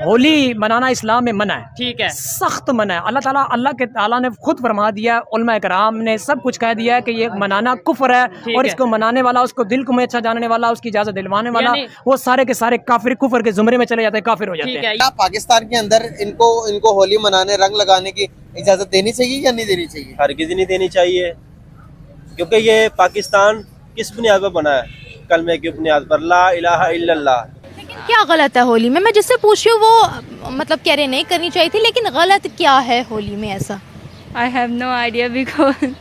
होली मनाना इस्लाम में मना है, ठीक है, सख्त मना है। अल्लाह ताला ने खुद फरमा दिया, उलमा कराम ने सब कुछ कह दिया है कि ये मनाना कुफ्र है, और इसको मनाने वाला, उसको दिल को में अच्छा जानने वाला, उसकी इजाजत दिलवाने वाला, वो सारे के सारे काफिर कुफ्र के जुमरे में चले जाते हैं, काफिर हो जाते हैं। क्या पाकिस्तान के अंदर इनको होली मनाने, रंग लगाने की इजाजत देनी चाहिए या नहीं देनी चाहिए? हरगिज़ नहीं देनी चाहिए, क्योंकि ये पाकिस्तान किस बुनियाद पर बना है? कलमे की बुनियाद पर, ला इलाहा इल्लल्लाह। लेकिन क्या गलत है होली में? मैं जिससे पूछ रही हूँ वो मतलब कह रहे नहीं करनी चाहिए थी, लेकिन गलत क्या है होली में ऐसा? I have no idea, because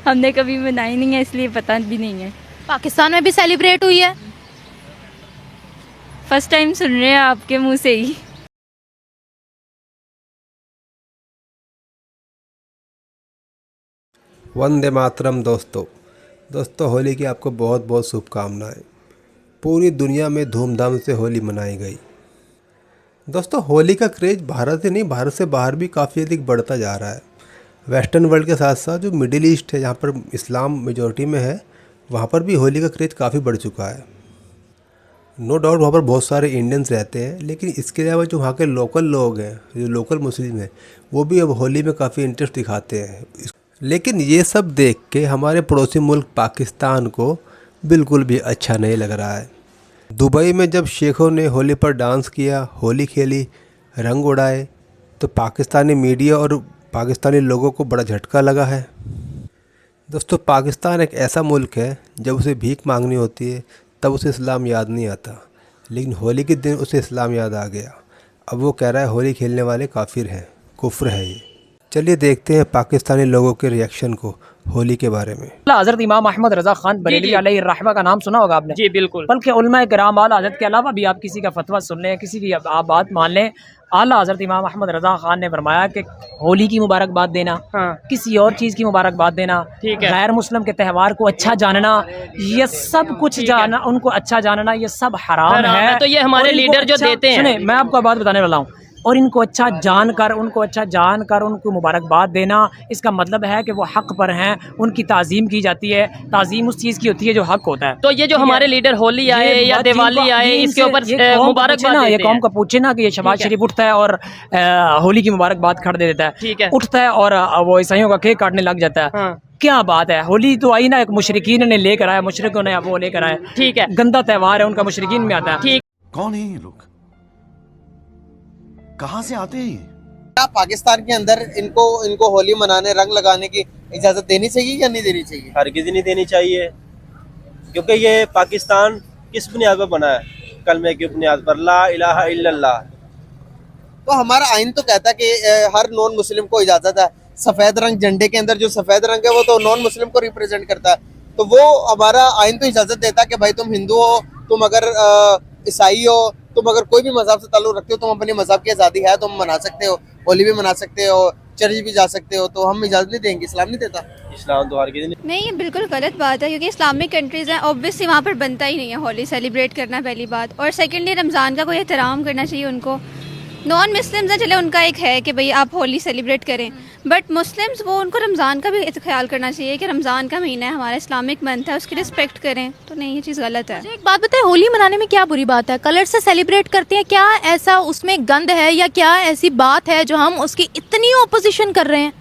हमने कभी मनाई नहीं है, इसलिए पता भी नहीं है। पाकिस्तान में भी सेलिब्रेट हुई है? फर्स्ट टाइम सुन रहे हैं आपके मुंह से ही। वंदे मातरम। दोस्तों होली की आपको बहुत बहुत शुभकामनाएं। पूरी दुनिया में धूमधाम से होली मनाई गई। दोस्तों होली का क्रेज़ भारत से नहीं, भारत से बाहर भी काफ़ी अधिक बढ़ता जा रहा है। वेस्टर्न वर्ल्ड के साथ साथ जो मिडिल ईस्ट है, जहाँ पर इस्लाम मेजॉरिटी में है, वहाँ पर भी होली का क्रेज़ काफ़ी बढ़ चुका है। नो डाउट वहाँ पर बहुत सारे इंडियंस रहते हैं, लेकिन इसके अलावा जो वहाँ के लोकल लोग हैं, जो लोकल मुस्लिम हैं, वो भी अब होली में काफ़ी इंटरेस्ट दिखाते हैं। लेकिन ये सब देख के हमारे पड़ोसी मुल्क पाकिस्तान को बिल्कुल भी अच्छा नहीं लग रहा है। दुबई में जब शेखों ने होली पर डांस किया, होली खेली, रंग उड़ाए, तो पाकिस्तानी मीडिया और पाकिस्तानी लोगों को बड़ा झटका लगा है। दोस्तों पाकिस्तान एक ऐसा मुल्क है, जब उसे भीख मांगनी होती है तब उसे इस्लाम याद नहीं आता, लेकिन होली के दिन उसे इस्लाम याद आ गया। अब वो कह रहा है होली खेलने वाले काफिर हैं, कुफ्र है ये। चलिए देखते हैं पाकिस्तानी लोगों के रिएक्शन को होली के बारे में। हज़रत इमाम अहमद रज़ा खान बरेलवी अलैहि रहमा का नाम सुना होगा आपने? जी बिल्कुल। बल्कि उलमा किराम आला हज़रत के अलावा भी आप किसी का फतवा सुन लें, किसी की आप बात मान लें, आला हज़रत इमाम अहमद रज़ा खान ने फरमाया कि होली की मुबारकबाद देना, किसी और चीज़ की मुबारकबाद देना, गैर मुस्लिम के त्यौहार को अच्छा जानना, ये सब कुछ जानना, उनको अच्छा जानना, ये सब हराम है। तो ये हमारे लीडर जो देते हैं, सुने मैं आपको बात बताने वाला हूँ, और इनको अच्छा जानकर उनको मुबारकबाद देना, इसका मतलब है कि वो हक पर हैं, उनकी ताज़ीम की जाती है। ताज़ीम उस चीज़ की होती है जो हक होता है। तो ये जो हमारे लीडर होली आए या दिवाली आए, इसके ऊपर मुबारकबाद देते हैं। ये कौम का पूछे ना कि ये शबाज शरीफ उठता है और होली की मुबारकबाद खड़ दे देता है, ठीक है, उठता है और वो ईसाइयों का केक काटने लग जाता है। क्या बात है? होली तो आई ना, एक मुशरिकीन ने लेकर आया, मुशरिकों ने वो लेकर आए, ठीक है, गंदा त्यौहार है उनका, मुशरिकीन में आता है। ठीक। कौन है ये लोग, कहाँ से आते हैं? क्या पाकिस्तान के अंदर इनको होली मनाने, रंग लगाने की इजाजत देनी चाहिए या नहीं देनी चाहिए? हरगिज़ नहीं देनी चाहिए, क्योंकि ये पाकिस्तान किस बुनियाद पर बना है? कलमे की बुनियाद पर, ला इलाहा इल्लल्लाह। तो हमारा आइन तो कहता है कि हर नॉन मुस्लिम को इजाजत है। सफेद रंग, झंडे के अंदर जो सफेद रंग है वो तो नॉन मुस्लिम को रिप्रेजेंट करता है, तो वो हमारा आइन तो इजाजत देता है कि भाई तुम हिंदू हो, तुम अगर ईसाई हो, तुम अगर कोई भी मजहब से ताल्लुक रखते हो, तुम अपने मजहब की आज़ादी है, तुम मना सकते हो, होली भी मना सकते हो, चर्च भी जा सकते हो, तो हम इजाज़त नहीं देंगे। इस्लाम नहीं देता। इस्लाम तो हरगिज़ नहीं, ये बिल्कुल गलत बात है, क्योंकि इस्लामिक कंट्रीज़ हैं, ऑब्वियसली वहाँ पर बनता ही नहीं है होली सेलिब्रेट करना, पहली बात। और सेकेंडली रमज़ान का कोई एहतराम करना चाहिए उनको। नॉन मुस्लिम्स हैं, चले उनका एक है कि भाई आप होली सेलिब्रेट करें, बट मुस्लिम्स वो उनको रमज़ान का भी ख्याल करना चाहिए कि रमज़ान का महीना है, हमारा इस्लामिक मंथ है, उसकी रिस्पेक्ट करें। तो नहीं, ये चीज़ गलत है। एक बात बताएं, होली मनाने में क्या बुरी बात है? कलर से सेलिब्रेट करते हैं, क्या ऐसा उसमें गंद है या क्या ऐसी बात है जो हम उसकी इतनी ओपोजिशन कर रहे हैं?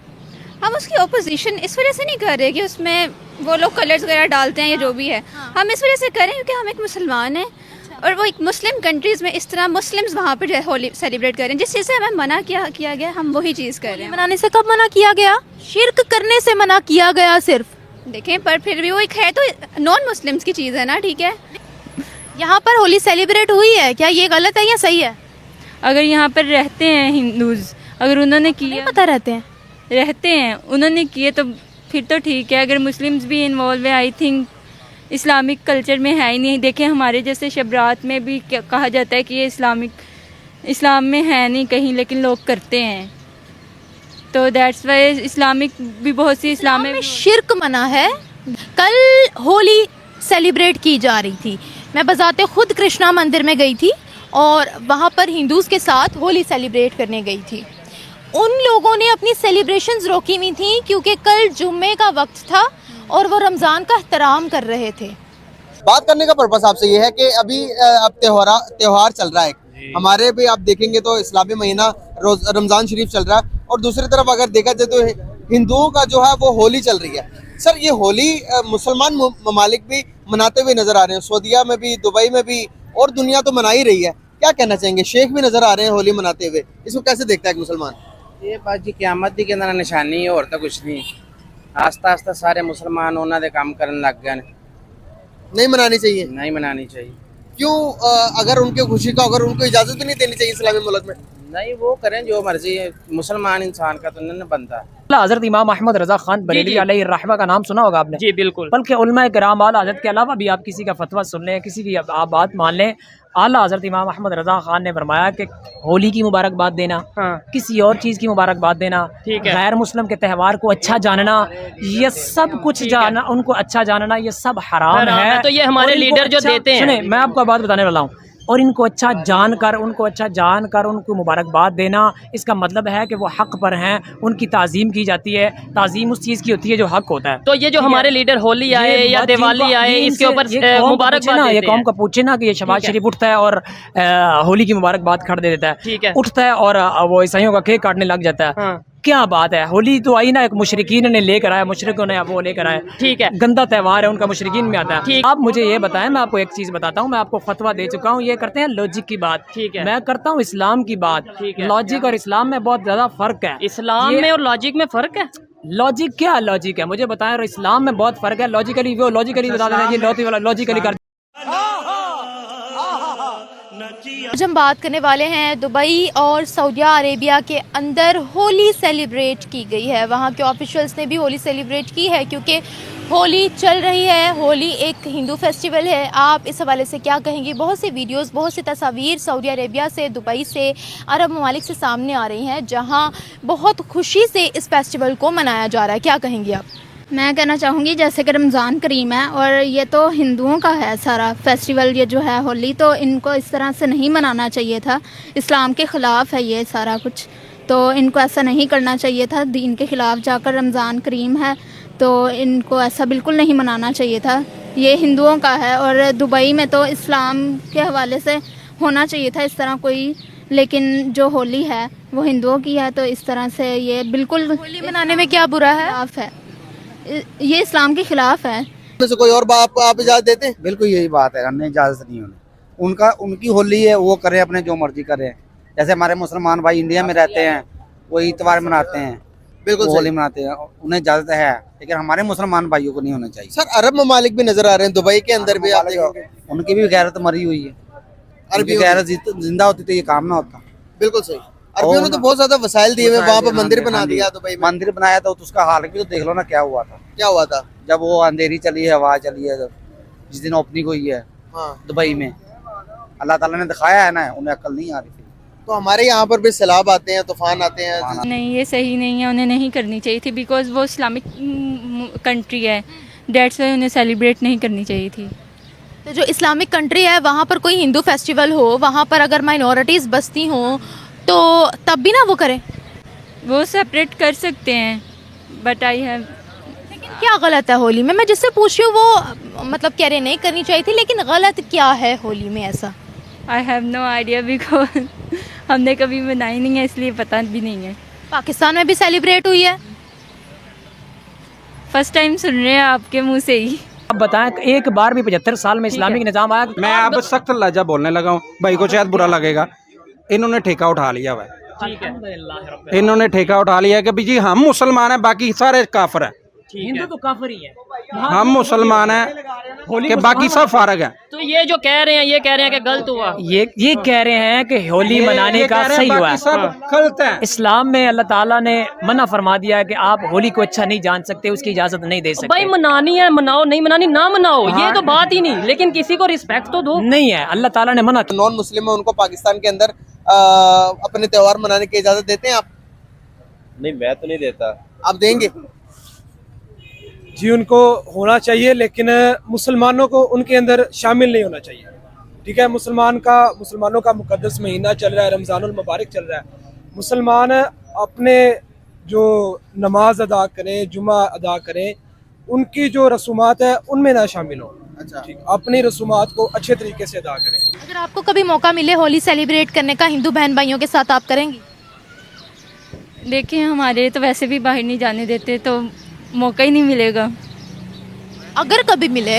हम उसकी ओपोजिशन इस वजह से नहीं कर रहे कि उसमें वो लोग कलर्स वगैरह डालते हैं या जो भी है, हम इस वजह से करें क्योंकि हम एक मुसलमान हैं, और वो एक मुस्लिम कंट्रीज़ में इस तरह मुस्लिम्स वहाँ पर होली सेलिब्रेट करें, जिस चीज़ से हमें मना किया गया, हम वही चीज़ कर रहे हैं। मनाने से कब मना किया गया? शिर्क करने से मना किया गया सिर्फ। देखें, पर फिर भी वो एक है तो नॉन मुस्लिम्स की चीज़ है ना, ठीक है। यहाँ पर होली सेलिब्रेट हुई है, क्या ये गलत है या सही है? अगर यहाँ पर रहते हैं हिंदूज, अगर उन्होंने किया, पता रहते हैं उन्होंने किए तो फिर तो ठीक है। अगर मुस्लिम्स भी इन्वॉल्व है, आई थिंक इस्लामिक कल्चर में है ही नहीं। देखें हमारे जैसे शबरात में भी कहा जाता है कि ये इस्लाम में है नहीं कहीं, लेकिन लोग करते हैं, तो दैट्स वाई इस्लामिक भी बहुत सी इस्लाम में शिर्क मना है। कल होली सेलिब्रेट की जा रही थी, मैं बजाते खुद कृष्णा मंदिर में गई थी और वहाँ पर हिंदूज़ के साथ होली सेलिब्रेट करने गई थी। उन लोगों ने अपनी सेलिब्रेशंस रोकी हुई थी क्योंकि कल जुम्मे का वक्त था और वो रमज़ान का एहतराम कर रहे थे। बात करने का पर्पस आपसे ये है कि अभी अब त्योहार चल रहा है, हमारे भी आप देखेंगे तो इस्लामी महीना रमजान शरीफ चल रहा है, और दूसरी तरफ अगर देखा जाए तो हिंदुओं का जो है वो होली चल रही है। सर, ये होली मुसलमान ममालिक भी मनाते हुए नजर आ रहे हैं, सऊदीया में भी, दुबई में भी, और दुनिया तो मना ही रही है। क्या कहना चाहेंगे? शेख भी नजर आ रहे हैं होली मनाते हुए, इसको कैसे देखता है एक मुसलमान? ये बात जी क़यामत दी कहना निशानी है, और तो कुछ नहीं। आस्ता आस्ता सारे मुसलमान उन्होंने काम करने लग गए। नहीं मनानी चाहिए? नहीं मनानी चाहिए। क्यों? अगर उनके खुशी का अगर उनको इजाजत भी नहीं देनी चाहिए इस्लामी मुल्क में? नहीं, वो करें जो मर्जी है, मुसलमान इंसान का तो नहीं बनता। हज़रत इमाम अहमद रज़ा खान बरेलवी अलैहि रहमा का नाम सुना होगा आपने? जी बिल्कुल। बल्कि उलमा किराम आला हज़रत के अलावा भी आप किसी का फतवा सुन लें, किसी की आप बात मान लें, आला हज़रत इमाम अहमद रज़ा खान ने फरमाया कि होली की मुबारकबाद देना, किसी और चीज़ की मुबारकबाद देना, गैर मुस्लिम के त्यौहार को अच्छा जानना, ये सब कुछ जानना, उनको अच्छा जानना, ये सब हराम है। तो ये हमारे लीडर जो देते हैं। सुने, मैं आपको बात बताने वाला हूँ, और इनको अच्छा जानकर उनको मुबारकबाद देना, इसका मतलब है कि वो हक़ पर हैं, उनकी ताज़ीम की जाती है। ताज़ीम उस चीज़ की होती है जो हक़ होता है। तो ये जो हमारे लीडर होली आए या दिवाली आए, इसके ऊपर मुबारकबाद देते हैं। ये कौम का पूछे ना कि ये शबाज शरीफ उठता है और होली की मुबारकबाद कर दे देता है, ठीक है, उठता है और वो ईसाइयों का केक काटने लग जाता है। क्या बात है? होली तो आई ना, एक मुशरिकीन ने लेकर आया, मुशरिकों ने वो लेकर आया, ठीक है, गंदा त्यौहार है उनका, मुशरिकीन में आता है। आप मुझे ये बताएं, मैं आपको एक चीज बताता हूँ, मैं आपको फतवा दे चुका हूँ। ये करते हैं लॉजिक की बात, ठीक है, मैं करता हूँ इस्लाम की बात। लॉजिक और इस्लाम में बहुत ज्यादा फर्क है। इस्लाम में और लॉजिक में फर्क है? लॉजिक क्या लॉजिक है मुझे बताएं, और इस्लाम में बहुत फर्क है। लॉजिकली वो लॉजिकली बता देना, ये लॉजिकली कर। आज हम बात करने वाले हैं दुबई और सऊदी अरेबिया के अंदर होली सेलिब्रेट की गई है। वहाँ के ऑफिशियल्स ने भी होली सेलिब्रेट की है, क्योंकि होली चल रही है। होली एक हिंदू फेस्टिवल है। आप इस हवाले से क्या कहेंगी? बहुत सी वीडियोस, बहुत सी तस्वीर सऊदी अरेबिया से, दुबई से, अरब ममालिक से सामने आ रही हैं, जहाँ बहुत खुशी से इस फेस्टिवल को मनाया जा रहा है। क्या कहेंगी आप? मैं कहना चाहूँगी जैसे कि रमज़ान करीम है और ये तो हिंदुओं का है सारा फेस्टिवल, ये जो है होली, तो इनको इस तरह से नहीं मनाना चाहिए था। इस्लाम के ख़िलाफ़ है ये सारा कुछ, तो इनको ऐसा नहीं करना चाहिए था। दीन के ख़िलाफ़ जाकर रमज़ान करीम है, तो इनको ऐसा बिल्कुल नहीं मनाना चाहिए था। ये हिंदुओं का है, और दुबई में तो इस्लाम के हवाले से होना चाहिए था इस तरह कोई, लेकिन जो होली है वो हिंदुओं की है, तो इस तरह से ये बिल्कुल होली मनाने में क्या बुरा है? ये इस्लाम के खिलाफ है। से कोई और बात आप इजाजत देते हैं? बिल्कुल यही बात है, हमने इजाज़त नहीं उन्हें। उनकी होली है, वो करें, अपने जो मर्जी करें। जैसे हमारे मुसलमान भाई इंडिया में रहते हैं, वो इतवार मनाते हैं, बिल्कुल होली मनाते हैं, उन्हें इजाज़त है, लेकिन हमारे मुसलमान भाइयों को नहीं होना चाहिए। सर, अरब ममालिक भी नजर आ रहे हैं, दुबई के अंदर भी आप देखेंगे, उनकी भी गैरत मरी हुई है। अरबी गैरत जिंदा होती तो ये काम ना होता। बिल्कुल सही। अरबियों ने तो बहुत ज्यादा वसाइल दिए हुए, वहाँ पर मंदिर बना दिया दुबई में। मंदिर बनाया था, तो उसका हाल भी तो देख लो ना क्या हुआ था। क्या हुआ था? जब वो अंधेरी चली है, हवा चली है, जिस दिन ओपनिंग हुई है दुबई में, अल्लाह ताला ने दिखाया है ना, उन्हें अक्ल नहीं आ रही थी। तो हमारे यहाँ पर भी सैलाब आते हैं, तूफान आते हैं। नहीं, ये सही नहीं है, उन्हें नहीं करनी चाहिए थी, बिकॉज वो इस्लामिक कंट्री है, डेट्स वाई उन्हें सेलिब्रेट नहीं करनी चाहिए थी। तो जो इस्लामिक कंट्री है, वहाँ पर कोई हिंदू फेस्टिवल हो, वहाँ पर अगर माइनॉरिटीज़ बसती हों, तो तब भी ना वो करें? वो सेपरेट कर सकते हैं, बट आई हैव। लेकिन क्या गलत है होली में? मैं जिससे पूछ रही हूँ वो मतलब कह रहे नहीं करनी चाहिए थी, लेकिन गलत क्या है होली में ऐसा? I have no idea, because हमने कभी मनाई नहीं है, इसलिए पता भी नहीं है। पाकिस्तान में भी सेलिब्रेट हुई है? फर्स्ट टाइम सुन रहे हैं आपके मुंह से ही। अब बताएं, एक बार भी 75 साल में इस्लामिक निज़ाम आया? मैं अब सख्त लहजा बोलने लगा हूँ, भाई को शायद बुरा लगेगा। इन्होंने ठेका उठा लिया हुआ है, ठीक है, इन्होंने ठेका उठा लिया कि जी हम मुसलमान हैं, बाकी सारे काफिर हैं। हिंदू तो काफिर ही है, हम मुसलमान हैं कि बाकी सब फारग हैं। तो ये जो कह रहे हैं, ये कह रहे हैं कि गलत हुआ। ये कह रहे हैं कि होली मनाने का सही हुआ है, सब गलत है। इस्लाम में अल्लाह ताला ने मना फरमा दिया है कि आप होली को अच्छा नहीं जान सकते, उसकी इजाजत नहीं दे सकते। भाई मनानी है मनाओ, नहीं मनानी ना मनाओ, ये तो बात ही नहीं, लेकिन किसी को रिस्पेक्ट तो दो। नहीं है, अल्लाह ताला ने मना। नॉन मुस्लिम है, उनको पाकिस्तान के अंदर अपने त्योहार मनाने की इजाजत देते हैं आप? नहीं, मैं तो नहीं देता। आप देंगे? जी, उनको होना चाहिए, लेकिन मुसलमानों को उनके अंदर शामिल नहीं होना चाहिए। ठीक है, मुसलमानों का मुकद्दस महीना चल रहा है, रमज़ानुल मुबारक चल रहा है। मुसलमान अपने जो नमाज अदा करें, जुमा अदा करें, उनकी जो रसूमात है उनमें ना शामिल हो। अच्छा, ठीक, अपनी रसूमात को अच्छे तरीके से अदा करें। अगर आपको कभी मौका मिले होली सेलिब्रेट करने का हिंदू बहन भाइयों के साथ, आप करेंगी? देखिए हमारे तो वैसे भी बाहर नहीं जाने देते, तो मौका ही नहीं मिलेगा। अगर कभी मिले?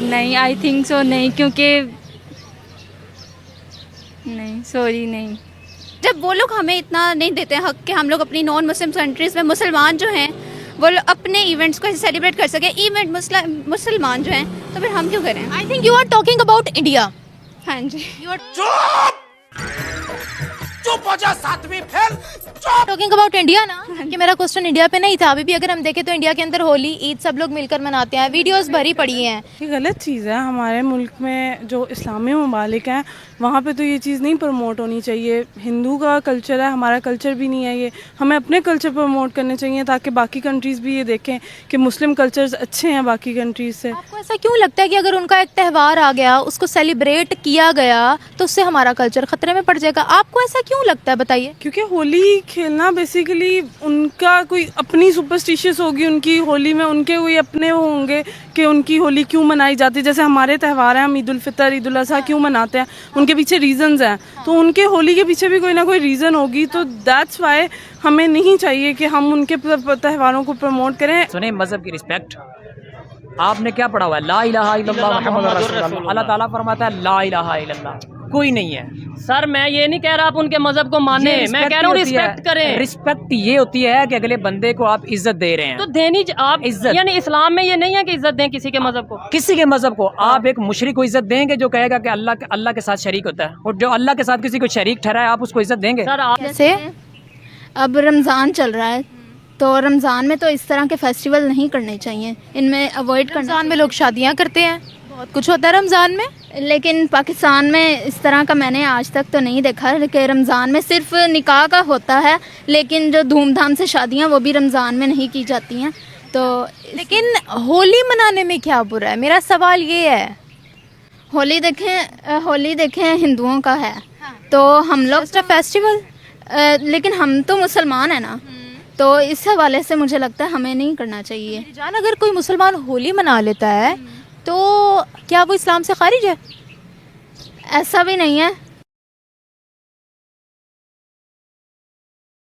नहीं, आई थिंक सो नहीं, क्योंकि नहीं, सॉरी नहीं। जब वो लोग हमें इतना नहीं देते हैं हक कि हम लोग अपनी नॉन मुस्लिम कंट्रीज़ में मुसलमान जो हैं वो लोग अपने इवेंट्स को सेलिब्रेट कर सके, इवेंट मुसलमान जो हैं, तो फिर हम क्यों करें? I think you are talking about India. हाँ जी, टॉकिंग अबाउट इंडिया ना, कि मेरा क्वेश्चन इंडिया पे नहीं था। अभी भी अगर हम देखें तो इंडिया के अंदर होली, ईद सब लोग मिलकर मनाते हैं, वीडियोस भरी पड़ी हैं। ये गलत चीज़ है। हमारे मुल्क में जो इस्लामी ममालिक हैं वहाँ पे तो ये चीज़ नहीं प्रमोट होनी चाहिए। हिंदू का कल्चर है, हमारा कल्चर भी नहीं है ये। हमें अपने कल्चर प्रमोट करने चाहिए ताकि बाकी कंट्रीज़ भी ये देखें कि मुस्लिम कल्चर्स अच्छे हैं बाकी कंट्रीज़ से। आपको ऐसा क्यों लगता है कि अगर उनका एक त्यौहार आ गया, उसको सेलिब्रेट किया गया, तो उससे हमारा कल्चर खतरे में पड़ जाएगा? आपको ऐसा क्यों लगता है, बताइए? क्योंकि होली खेलना बेसिकली उनका कोई अपनी सुपरस्टिशियस होगी, उनकी होली में उनके कोई अपने होंगे कि उनकी होली क्यों मनाई जाती है। जैसे हमारे त्यौहार हैं, हम ईद उल फितर, ईद उल अज़हा क्यों मनाते हैं, उनके पीछे रीजंस हैं, तो उनके होली के पीछे भी कोई ना कोई रीज़न होगी। तो दैट्स वाई हमें नहीं चाहिए कि हम उनके त्यौहारों को प्रमोट करें। सुने, मजहब की रिस्पेक्ट, आपने क्या पढ़ा हुआ है? ला इलाहा इल्लल्लाह मुहम्मदुर रसूलुल्लाह। अल्लाह ताला फरमाता है ला इलाहा इल्लल्लाह, कोई नहीं है। सर मैं ये नहीं कह रहा आप उनके मजहब को माने, मैं कह रहा हूँ रिस्पेक्ट करें। रिस्पेक्ट ये होती है कि अगले बंदे को आप इज्जत दे रहे हैं, तो देनी आप इज्जत, यानी इस्लाम में ये नहीं है कि इज्जत दें किसी के मजहब को। किसी के मजहब को आप एक मुशरिक को इज्जत देंगे जो कहेगा कि अल्लाह के साथ शरीक होता है, और जो अल्लाह के साथ किसी को शरीक ठहराए आप उसको इज्जत देंगे? सर आप जैसे अब रमज़ान चल रहा है, तो रमज़ान में तो इस तरह के फेस्टिवल नहीं करने चाहिए, इनमें अवॉइड करना। रमज़ान में लोग शादियाँ करते हैं, बहुत कुछ होता है रमज़ान में, लेकिन पाकिस्तान में इस तरह का मैंने आज तक तो नहीं देखा कि रमज़ान में सिर्फ निकाह का होता है, लेकिन जो धूमधाम से शादियाँ वो भी रमज़ान में नहीं की जाती हैं। तो लेकिन होली मनाने में क्या बुरा है? मेरा सवाल ये है। होली देखें हिंदुओं का है, तो हम लोग फेस्टिवल, लेकिन हम तो मुसलमान हैं ना, तो इस हवाले से मुझे लगता है हमें नहीं करना चाहिए। जान, अगर कोई मुसलमान होली मना लेता है तो क्या वो इस्लाम से खारिज है? ऐसा भी नहीं है,